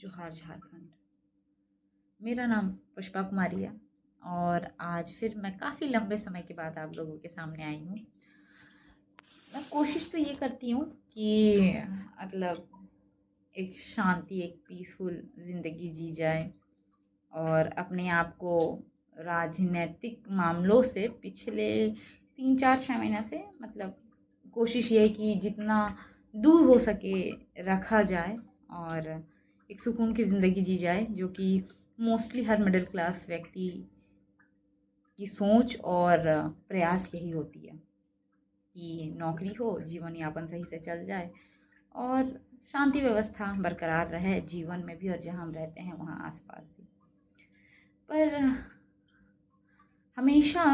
जोहार झारखंड। मेरा नाम पुष्पा कुमारी है और आज फिर मैं काफ़ी लंबे समय के बाद आप लोगों के सामने आई हूँ। मैं कोशिश तो ये करती हूँ कि मतलब एक शांति, एक पीसफुल ज़िंदगी जी जाए और अपने आप को राजनीतिक मामलों से पिछले 3-4-6 महीने से मतलब कोशिश ये है कि जितना दूर हो सके रखा जाए और एक सुकून की ज़िंदगी जी जाए, जो कि मोस्टली हर मिडिल क्लास व्यक्ति की सोच और प्रयास यही होती है कि नौकरी हो, जीवन यापन सही से चल जाए और शांति व्यवस्था बरकरार रहे जीवन में भी और जहाँ हम रहते हैं वहाँ आसपास भी। पर हमेशा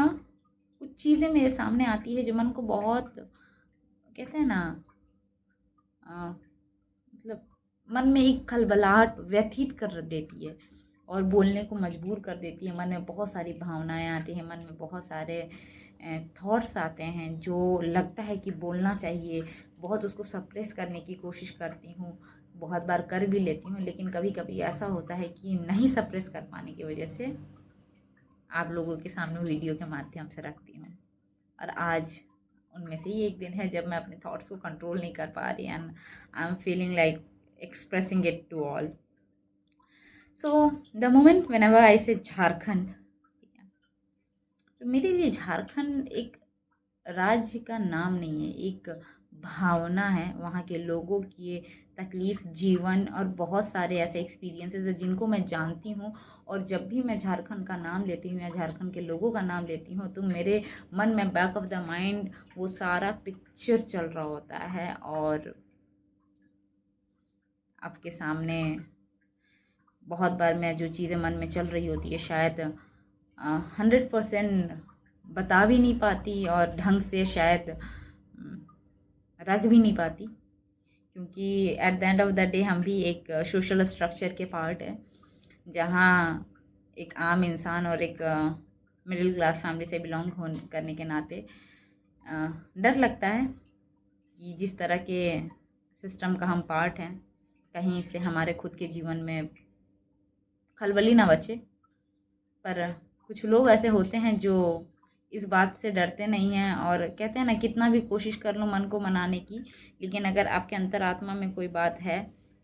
कुछ चीज़ें मेरे सामने आती है जो मन को बहुत, कहते हैं ना, मतलब मन में एक खलबलाहट व्यथित कर देती है और बोलने को मजबूर कर देती है। मन में बहुत सारी भावनाएं आती हैं, मन में बहुत सारे थॉट्स आते हैं जो लगता है कि बोलना चाहिए। बहुत उसको सप्रेस करने की कोशिश करती हूँ, बहुत बार कर भी लेती हूँ, लेकिन कभी कभी ऐसा होता है कि नहीं सप्रेस कर पाने की वजह से आप लोगों के सामने वीडियो के माध्यम से रखती हूँ। और आज उनमें से ही एक दिन है जब मैं अपने थॉट्स को कंट्रोल नहीं कर पा रही and I am feeling like expressing it to all. So the moment whenever I say Jharkhand, तो मेरे लिए झारखंड एक राज्य का नाम नहीं है, एक भावना है। वहाँ के लोगों की तकलीफ, जीवन और बहुत सारे ऐसे एक्सपीरियंसेस हैं जिनको मैं जानती हूँ। और जब भी मैं झारखंड का नाम लेती हूँ या झारखंड के लोगों का नाम लेती हूँ तो मेरे मन में बैक ऑफ द माइंड वो सारा पिक्चर चल रहा होता है। और आपके सामने बहुत बार मैं जो चीज़ें मन में चल रही होती है शायद 100% बता भी नहीं पाती और ढंग से शायद रख भी नहीं पाती, क्योंकि eight the end of the day हम भी एक सोशल स्ट्रक्चर के पार्ट है, जहाँ एक आम इंसान और एक मिडिल क्लास फैमिली से बिलोंग करने के नाते डर लगता है कि जिस तरह के सिस्टम का हम पार्ट हैं, कहीं से हमारे खुद के जीवन में खलबली ना बचे। पर कुछ लोग ऐसे होते हैं जो इस बात से डरते नहीं हैं और कहते हैं ना, कितना भी कोशिश कर लो मन को मनाने की, लेकिन अगर आपके अंतरात्मा में कोई बात है,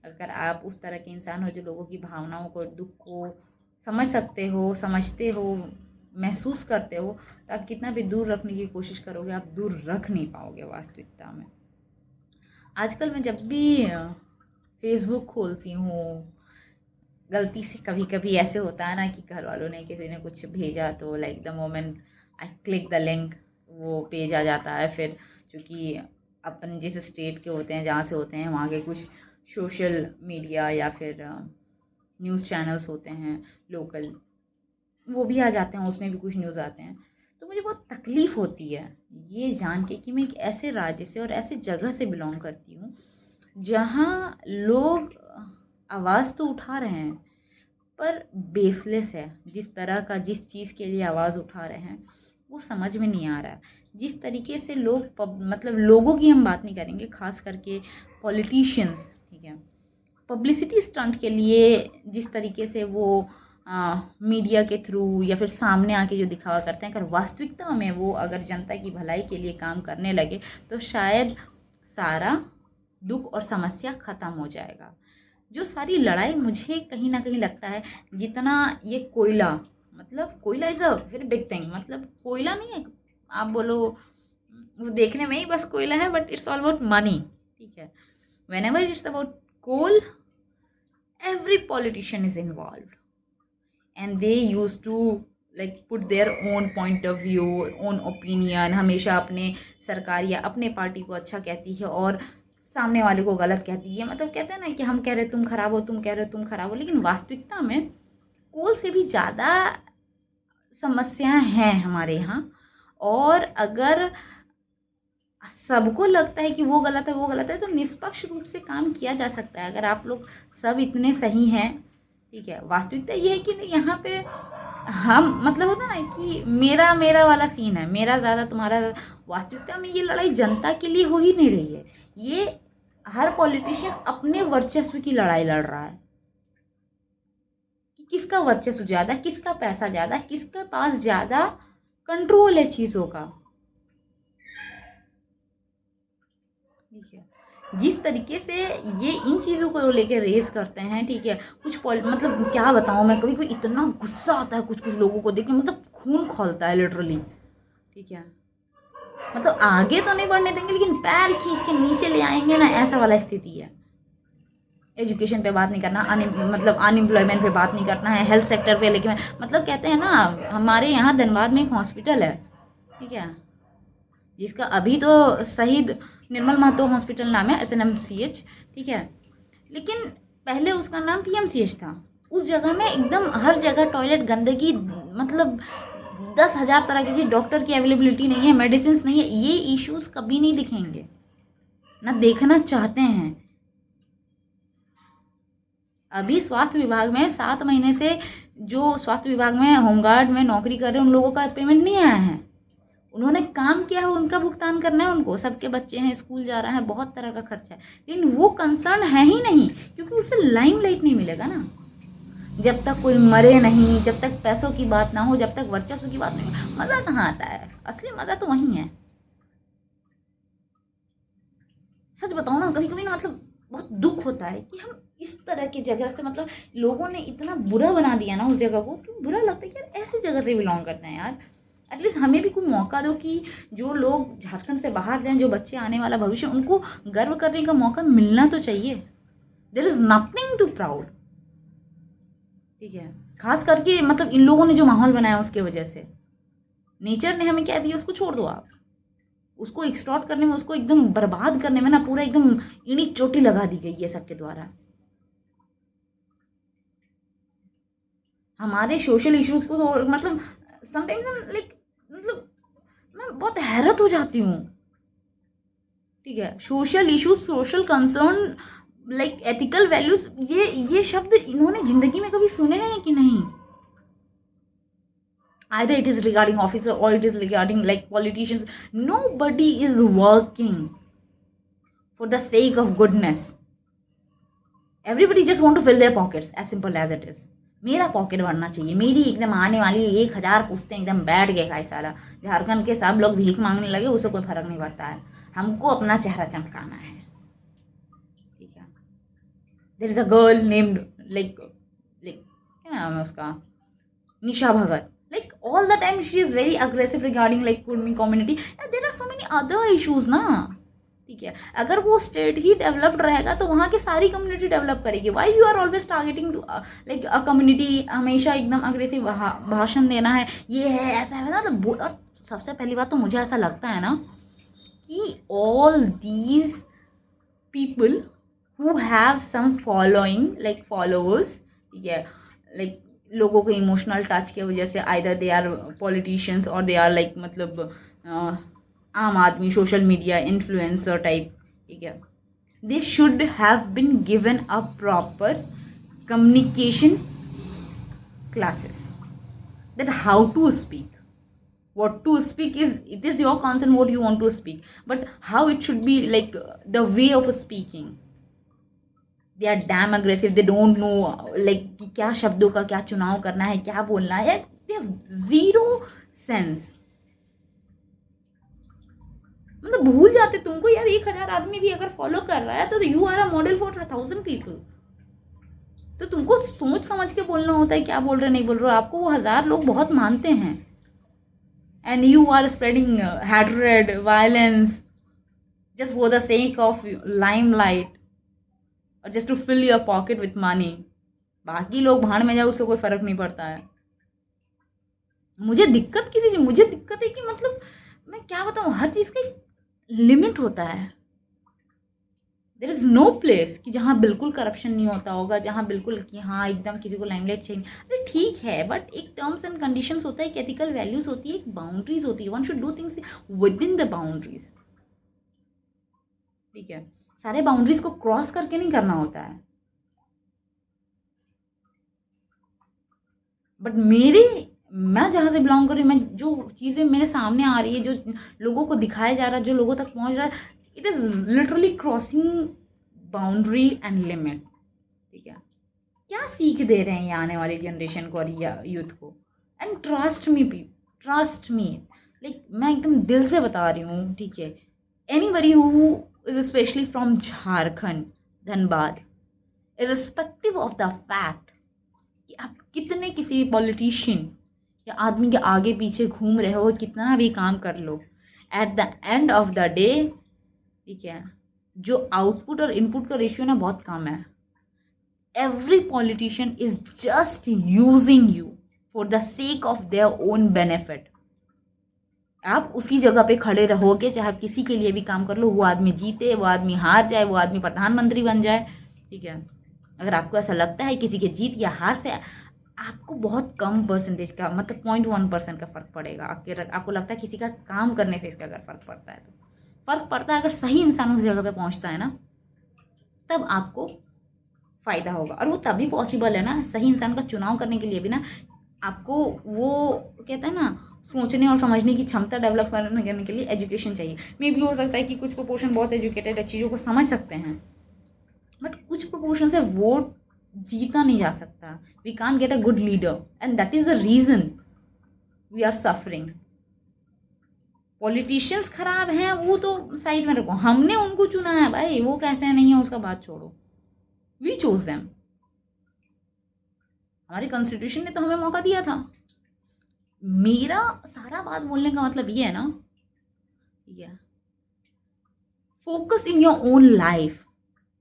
अगर आप उस तरह के इंसान हो जो लोगों की भावनाओं को, दुख को समझ सकते हो, समझते हो, महसूस करते हो, तो आप कितना भी दूर रखने की कोशिश करोगे, आप दूर रख नहीं पाओगे वास्तविकता में। आजकल मैं जब भी फेसबुक खोलती हूँ, गलती से कभी कभी ऐसे होता है ना कि घर वालों ने, किसी ने कुछ भेजा तो like the moment I click the link वो पेज आ जाता है। फिर चूँकि अपन जिस स्टेट के होते हैं, जहाँ से होते हैं, वहाँ के कुछ सोशल मीडिया या फिर न्यूज़ चैनल्स होते हैं लोकल, वो भी आ जाते हैं, उसमें भी कुछ न्यूज़ आते हैं। तो मुझे बहुत तकलीफ़ होती है ये जान के कि मैं एक ऐसे राज्य से और ऐसे जगह से बिलोंग करती हूँ जहाँ लोग आवाज़ तो उठा रहे हैं पर बेसलेस है। जिस तरह का, जिस चीज़ के लिए आवाज़ उठा रहे हैं वो समझ में नहीं आ रहा है। जिस तरीके से लोग मतलब लोगों की हम बात नहीं करेंगे, खास करके पॉलिटिशियंस, ठीक है, पब्लिसिटी स्टंट के लिए जिस तरीके से वो मीडिया के थ्रू या फिर सामने आके जो दिखावा करते हैं, अगर वास्तविकता में वो अगर जनता की भलाई के लिए काम करने लगे तो शायद सारा दुख और समस्या ख़त्म हो जाएगा। जो सारी लड़ाई मुझे कहीं ना कहीं लगता है, जितना ये कोयला, मतलब कोयला is a very big thing, मतलब कोयला नहीं है, आप बोलो वो देखने में ही बस कोयला है, but it's all about money, ठीक है। Whenever it's about coal, every politician is involved and they used to like put their own point of view, own opinion, हमेशा अपने सरकार या अपने पार्टी को अच्छा कहती है और सामने वाले को गलत कहती है। मतलब कहते हैं ना कि हम कह रहे तुम खराब हो, तुम कह रहे तुम खराब हो, लेकिन वास्तविकता में कोल से भी ज़्यादा समस्याएं हैं हमारे यहाँ। और अगर सबको लगता है कि वो गलत है, वो गलत है, तो निष्पक्ष रूप से काम किया जा सकता है। अगर आप लोग सब इतने सही हैं, ठीक है, वास्तविकता ये है कि यहाँ पे हम, मतलब होता ना कि मेरा मेरा वाला सीन है, मेरा ज़्यादा तुम्हारा। वास्तविकता में ये लड़ाई जनता के लिए हो ही नहीं रही है, ये हर पॉलिटिशियन अपने वर्चस्व की लड़ाई लड़ रहा है। कि किसका वर्चस्व ज़्यादा, किसका पैसा ज़्यादा, किसके पास ज़्यादा कंट्रोल है चीज़ों का। ठीक है, जिस तरीके से ये इन चीज़ों को लेके रेस करते हैं, ठीक है, कुछ मतलब क्या बताऊँ मैं, कभी कभी इतना गुस्सा आता है कुछ कुछ लोगों को देख के, मतलब खून खौलता है लिटरली। ठीक है, मतलब आगे तो नहीं बढ़ने देंगे लेकिन पैर खींच के नीचे ले आएंगे ना, ऐसा वाला स्थिति है। एजुकेशन पे बात नहीं करना, मतलब अनएम्प्लॉयमेंट पे बात नहीं करना है, हेल्थ सेक्टर पे, लेकिन मतलब कहते हैं ना, हमारे यहाँ धनबाद में एक हॉस्पिटल है, ठीक है, जिसका अभी तो शहीद निर्मल महतो हॉस्पिटल नाम है, SNMCH, ठीक है, लेकिन पहले उसका नाम PMCH था। उस जगह में एकदम हर जगह टॉयलेट, गंदगी, मतलब 10,000 तरह की चीज, डॉक्टर की अवेलेबिलिटी नहीं है, मेडिसिन नहीं है, ये इश्यूज कभी नहीं दिखेंगे, ना देखना चाहते हैं। अभी स्वास्थ्य विभाग में 7 महीने से जो स्वास्थ्य विभाग में होमगार्ड में नौकरी कर रहे हैं, उन लोगों का पेमेंट नहीं आया है। उन्होंने काम किया है, उनका भुगतान करना है उनको, सबके बच्चे हैं, स्कूल जा रहा है, बहुत तरह का खर्चा है, लेकिन वो कंसर्न है ही नहीं, क्योंकि उससे लाइमलाइट नहीं मिलेगा ना। जब तक कोई मरे नहीं, जब तक पैसों की बात ना हो, जब तक वर्चस्व की बात नहीं, मज़ा कहाँ आता है? असली मज़ा तो वहीं है। सच बताओ ना, कभी कभी ना, मतलब बहुत दुख होता है कि हम इस तरह की जगह से, मतलब लोगों ने इतना बुरा बना दिया ना उस जगह को, कि बुरा लगता है कि यार ऐसी जगह से बिलोंग करते हैं यार। एटलीस्ट हमें भी कोई मौका दो कि जो लोग झारखंड से बाहर जाएं, जो बच्चे आने वाला भविष्य, उनको गर्व करने का मौका मिलना तो चाहिए। There is nothing to proud. ठीक है, खास करके मतलब इन लोगों ने जो माहौल बनाया उसके वजह से, नेचर ने हमें क्या दिया उसको छोड़ दो आप, उसको एक्सट्रॉट करने में, उसको एकदम बर्बाद करने में ना, पूरा एकदम इनी चोटी लगा दी गई है सबके द्वारा। हमारे सोशल इश्यूज को तो मतलब समटाइम्स लाइक, मतलब मैं बहुत हैरत हो जाती हूँ। ठीक है, social issues, social concern, like ethical values, ये शब्द इन्होंने जिंदगी में कभी सुने हैं कि नहीं? Either it is regarding officer or it is regarding like politicians. Nobody is working for the sake of goodness. Everybody just want to fill their pockets, as simple as it is. मेरा pocket भरना चाहिए, मेरी एकदम आने वाली 1,000 पुश्तें एकदम बैठ गए खाई साला, झारखंड के सब लोग भीख मांगने लगे, उससे कोई फर्क नहीं पड़ता है, हमको अपना चेहरा चमकाना है। ठीक है, there is a girl named like क्या नाम है उसका, निशा भगत, like all the time she is very aggressive regarding like Kurmi community, and there are so many other issues ना। ठीक है, अगर वो स्टेट ही डेवलप्ड रहेगा तो वहाँ की सारी कम्युनिटी डेवलप करेगी। Why you are always targeting to like a community, हमेशा एकदम अग्रेसिव भाषण देना है, ये है, ऐसा है, मतलब और सबसे पहली बात तो मुझे ऐसा लगता है ना कि all these people who have some following, like followers, ठीक है, लाइक लोगों को इमोशनल टच की वजह से, आइदर दे आर पॉलिटिशियंस और दे आर लाइक मतलब आम आदमी, सोशल मीडिया इन्फ्लुएंसर टाइप, ठीक है, they should have been given a proper communication classes, that how to speak, what to speak is, it is your concern what you want to speak, but how it should be, like the way of speaking. They are damn aggressive, they don't know like कि क्या शब्दों का क्या चुनाव करना है, क्या बोलना है, दे हैव जीरो सेंस। मतलब भूल जाते तुमको यार, 1,000 आदमी भी अगर फॉलो कर रहा है तो you are a model for 1,000 people. तो तुमको सोच समझ के बोलना होता है, क्या बोल रहे नहीं बोल रहे, आपको वो 1,000 लोग बहुत मानते हैं, and you are spreading hatred, violence, just for the sake of limelight, और just to fill your pocket with money. बाकी लोग भाड़ में जाए, उससे कोई फर्क नहीं पड़ता है। मुझे दिक्कत किसी चीज, मुझे दिक्कत है कि मतलब मैं क्या बताऊँ, हर चीज़ का एक लिमिट होता है। देर इज़ नो प्लेस कि जहाँ बिल्कुल करप्शन नहीं होता होगा, जहाँ बिल्कुल कि हाँ एकदम किसी को लाइमलाइट चाहिए, अरे ठीक है, बट एक टर्म्स एंड कंडीशंस होता है, एक एथिकल वैल्यूज होती है, एक बाउंड्रीज होती है, one should do things with in the boundaries. ठीक है, सारे बाउंड्रीज को क्रॉस करके नहीं करना होता है। बट मैं जहाँ से बिलोंग कर रही हूँ, मैं जो चीज़ें मेरे सामने आ रही है, जो लोगों को दिखाया जा रहा है, जो लोगों तक पहुँच रहा है, it is literally crossing boundary and limit. ठीक है, क्या सीख दे रहे हैं ये आने वाली जनरेशन को और यूथ को। एंड ट्रस्ट मी, लाइक मैं एकदम दिल से बता रही हूँ, ठीक है। Anybody who is specially from Jharkhand, Dhanbad, irrespective of the fact कि आप कितने किसी भी पॉलिटिशियन या आदमी के आगे पीछे घूम रहे हो, कितना भी काम कर लो, at the end of the day, ठीक है, जो आउटपुट और इनपुट का रेशियो ना बहुत कम है। Every politician is just using you for the sake of their own benefit. आप उसी जगह पे खड़े रहोगे, चाहे आप किसी के लिए भी काम कर लो, वो आदमी जीते, वो आदमी हार जाए, वो आदमी प्रधानमंत्री बन जाए, ठीक है। अगर आपको ऐसा लगता है किसी के जीत या हार से आपको बहुत कम परसेंटेज का, मतलब 0.1% का फ़र्क पड़ेगा, आपको लगता है किसी का काम करने से इसका अगर फ़र्क पड़ता है, तो फ़र्क पड़ता है अगर सही इंसान उस जगह पे पहुंचता है ना, तब आपको फ़ायदा होगा। और वो तभी पॉसिबल है ना, सही इंसान का चुनाव करने के लिए भी ना आपको वो कहते हैं ना, सोचने और समझने की क्षमता डेवलप करने के लिए एजुकेशन चाहिए। मे भी हो सकता है कि कुछ प्रोपोर्शन बहुत एजुकेटेड है, चीज़ों को समझ सकते हैं, बट कुछ प्रोपोर्शन से वोट जीता नहीं जा सकता। We can't get a good leader and that is the reason we are suffering. Politicians खराब हैं वो तो साइड में रखो, हमने उनको चुना है भाई, वो कैसे नहीं है उसका बात छोड़ो, वी चूज देम। हमारे कॉन्स्टिट्यूशन ने तो हमें मौका दिया था। मेरा सारा बात बोलने का मतलब ये है ना, ठीक है, focus in your own life,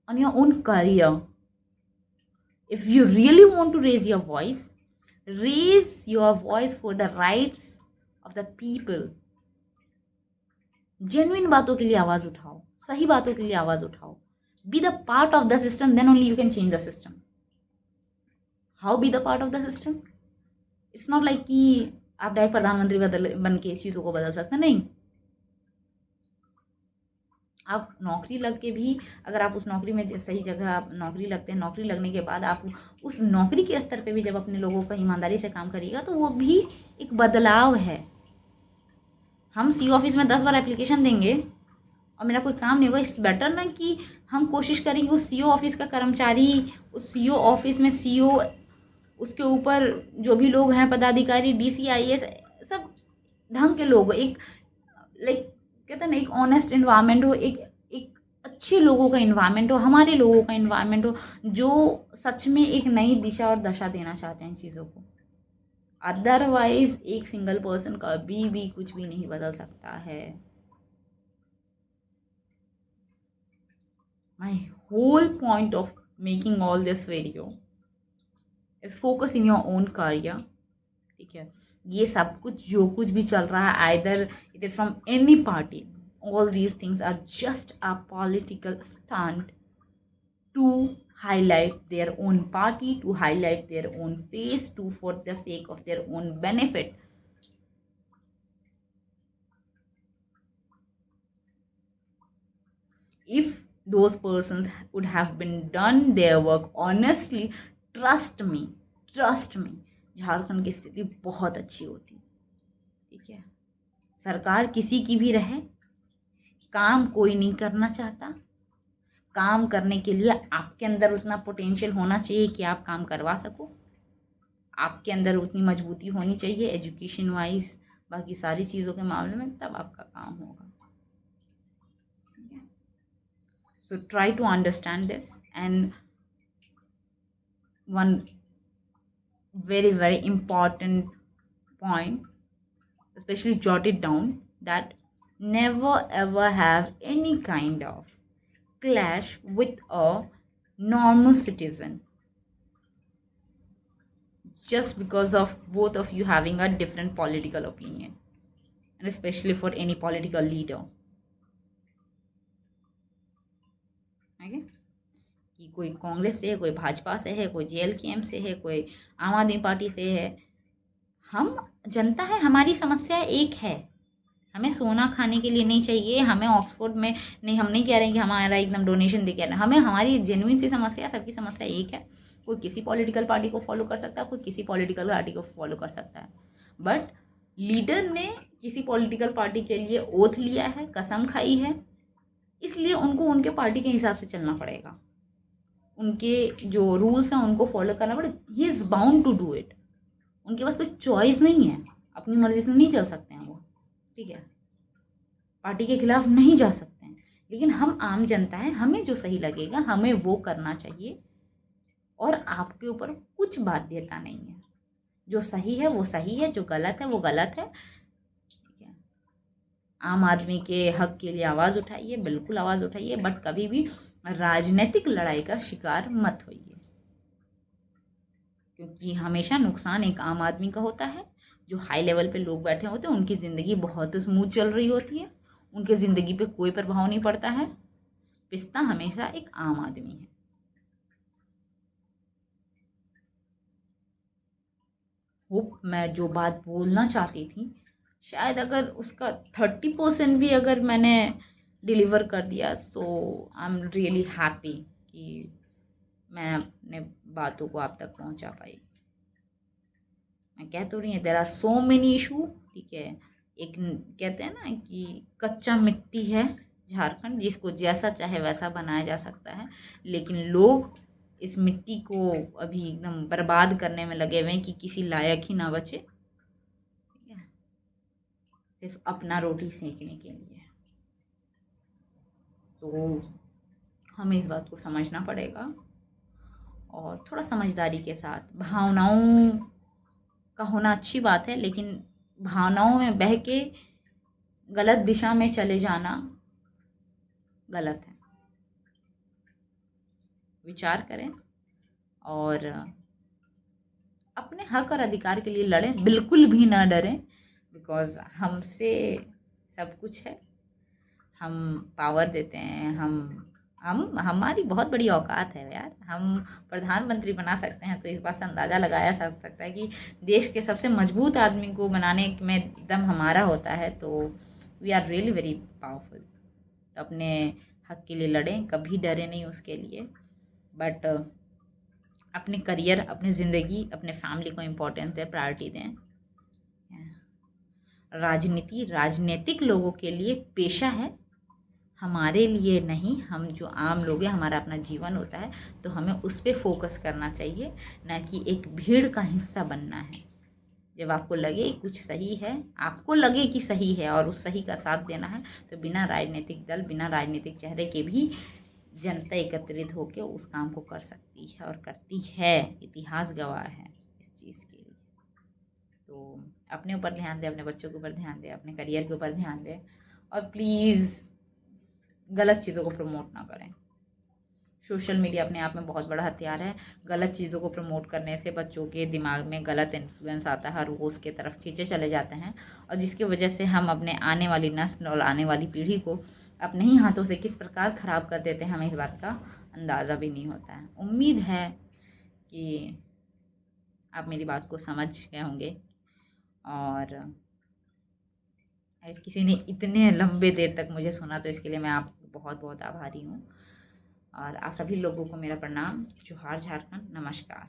on your own career. If you really want to raise your voice for the rights of the people. Genuine बातों के लिए आवाज उठाओ, सही बातों के लिए आवाज उठाओ। Be the part of the system, then only you can change the system. How be the part of the system? It's not like कि आप डायरेक्ट प्रधानमंत्री बन के चीज़ों को बदल सकते, नहीं। आप नौकरी लग के भी, अगर आप उस नौकरी में सही जगह आप नौकरी लगते हैं, नौकरी लगने के बाद आप उस नौकरी के स्तर पे भी जब अपने लोगों का ईमानदारी से काम करिएगा, तो वो भी एक बदलाव है। हम सी ऑफिस में 10 बार एप्लीकेशन देंगे और मेरा कोई काम नहीं होगा, इट्स बेटर ना कि हम कोशिश करेंगे उस सीओ ऑफिस का कर्मचारी, उस सीओ ऑफिस में सीओ, उसके ऊपर जो भी लोग हैं पदाधिकारी, डीसी, आईएएस, सब ढंग के लोग, एक लाइक कहते हैं ना, एक ऑनेस्ट इन्वायरमेंट हो, एक एक अच्छे लोगों का इन्वायरमेंट हो, हमारे लोगों का इन्वायरमेंट हो, जो सच में एक नई दिशा और दशा देना चाहते हैं चीज़ों को। अदरवाइज एक सिंगल पर्सन कभी भी कुछ भी नहीं बदल सकता है। My whole point of making all this video is focus in your own career, ठीक है। ये सब कुछ जो कुछ भी चल रहा है, either it is from any party, all these things are just a political stunt to highlight their own party, to highlight their own face, to for the sake of their own benefit. If those persons would have been done their work honestly, trust me, Jharkhand की स्थिति बहुत अच्छी होती, ठीक है। सरकार किसी की भी रहे, काम कोई नहीं करना चाहता। काम करने के लिए आपके अंदर उतना पोटेंशियल होना चाहिए कि आप काम करवा सको, आपके अंदर उतनी मजबूती होनी चाहिए एजुकेशन वाइज, बाकी सारी चीज़ों के मामले में, तब आपका काम होगा। So try to understand this, and one very very important point, especially jot it down, that never ever have any kind of clash with a normal citizen just because of both of you having a different political opinion, and especially for any political leader, okay? कि कोई कांग्रेस से है, कोई भाजपा से है, कोई JLKM से है, कोई आम आदमी पार्टी से है। हम जनता है, हमारी समस्या एक है, हमें सोना खाने के लिए नहीं चाहिए, हमें ऑक्सफोर्ड में नहीं, हम नहीं कह रहे हैं कि हमारा एकदम डोनेशन दे के, हमें हमारी जेन्युइन सी समस्या, सबकी समस्या एक है। कोई किसी पॉलिटिकल पार्टी को फॉलो कर सकता है, कोई किसी पॉलिटिकल पार्टी को फॉलो कर सकता है, बट लीडर ने किसी पॉलिटिकल पार्टी के लिए ओथ लिया है, कसम खाई है, इसलिए उनको उनके पार्टी के हिसाब से चलना पड़ेगा। उनके जो रूल्स हैं उनको फॉलो करना पड़े, he is bound to do it. उनके पास कोई चॉइस नहीं है, अपनी मर्जी से नहीं चल सकते हैं वो, ठीक है, पार्टी के खिलाफ नहीं जा सकते हैं। लेकिन हम आम जनता है, हमें जो सही लगेगा हमें वो करना चाहिए, और आपके ऊपर कुछ बाध्यता नहीं है। जो सही है वो सही है, जो गलत है वो गलत है, ठीक है। आम आदमी के हक के लिए आवाज़ उठाइए, बिल्कुल आवाज़ उठाइए, बट कभी भी राजनीतिक लड़ाई का शिकार मत होइए, क्योंकि हमेशा नुकसान एक आम आदमी का होता है। जो हाई लेवल पे लोग बैठे होते हैं उनकी ज़िंदगी बहुत स्मूथ चल रही होती है, उनके ज़िंदगी पे कोई प्रभाव नहीं पड़ता है। पिसता हमेशा एक आम आदमी है। होप मैं जो बात बोलना चाहती थी, शायद अगर उसका 30% भी अगर मैंने डिलीवर कर दिया, सो आई एम रियली हैप्पी कि मैं अपने बातों को आप तक पहुंचा पाई। मैं कह तो रही है there are so many issue, ठीक है। एक कहते हैं ना कि कच्चा मिट्टी है झारखंड, जिसको जैसा चाहे वैसा बनाया जा सकता है, लेकिन लोग इस मिट्टी को अभी एकदम बर्बाद करने में लगे हुए हैं कि किसी लायक ही ना बचे, ठीक है, सिर्फ अपना रोटी सेकने के लिए। तो हमें इस बात को समझना पड़ेगा, और थोड़ा समझदारी के साथ। भावनाओं का होना अच्छी बात है, लेकिन भावनाओं में बह के गलत दिशा में चले जाना गलत है। विचार करें और अपने हक और अधिकार के लिए लड़ें, बिल्कुल भी ना डरें, बिकॉज हमसे सब कुछ है। हम पावर देते हैं, हम हमारी बहुत बड़ी औकात है यार। हम प्रधानमंत्री बना सकते हैं, तो इस बात से अंदाज़ा लगाया जा सकता है कि देश के सबसे मजबूत आदमी को बनाने में दम हमारा होता है। तो we are really very powerful. तो अपने हक के लिए लड़ें, कभी डरे नहीं उसके लिए, बट अपने करियर, अपनी ज़िंदगी, अपने फैमिली को इम्पोर्टेंस दें, प्रायोरिटी दें। राजनीति राजनीतिक लोगों के लिए पेशा है, हमारे लिए नहीं। हम जो आम लोग हैं, हमारा अपना जीवन होता है, तो हमें उस पर फोकस करना चाहिए, ना कि एक भीड़ का हिस्सा बनना है। जब आपको लगे कुछ सही है, आपको लगे कि सही है और उस सही का साथ देना है, तो बिना राजनीतिक दल, बिना राजनीतिक चेहरे के भी जनता एकत्रित होकर उस काम को कर सकती है और करती है। इतिहास गवाह है इस चीज़ के लिए। तो अपने ऊपर ध्यान दें, अपने बच्चों के ऊपर ध्यान दें, अपने करियर के ऊपर ध्यान दें, और प्लीज़ गलत चीज़ों को प्रमोट ना करें। सोशल मीडिया अपने आप में बहुत बड़ा हथियार है। गलत चीज़ों को प्रमोट करने से बच्चों के दिमाग में गलत इन्फ्लुएंस आता है और वो उसके तरफ खींचे चले जाते हैं, और जिसकी वजह से हम अपने आने वाली नस्ल और आने वाली पीढ़ी को अपने ही हाथों से किस प्रकार ख़राब कर देते हैं, हमें इस बात का अंदाज़ा भी नहीं होता है। उम्मीद है कि आप मेरी बात को समझ गए होंगे, और अगर किसी ने इतने लंबे देर तक मुझे सुना तो इसके लिए मैं आपको बहुत बहुत आभारी हूँ। और आप सभी लोगों को मेरा प्रणाम। जोहार झारखंड, नमस्कार।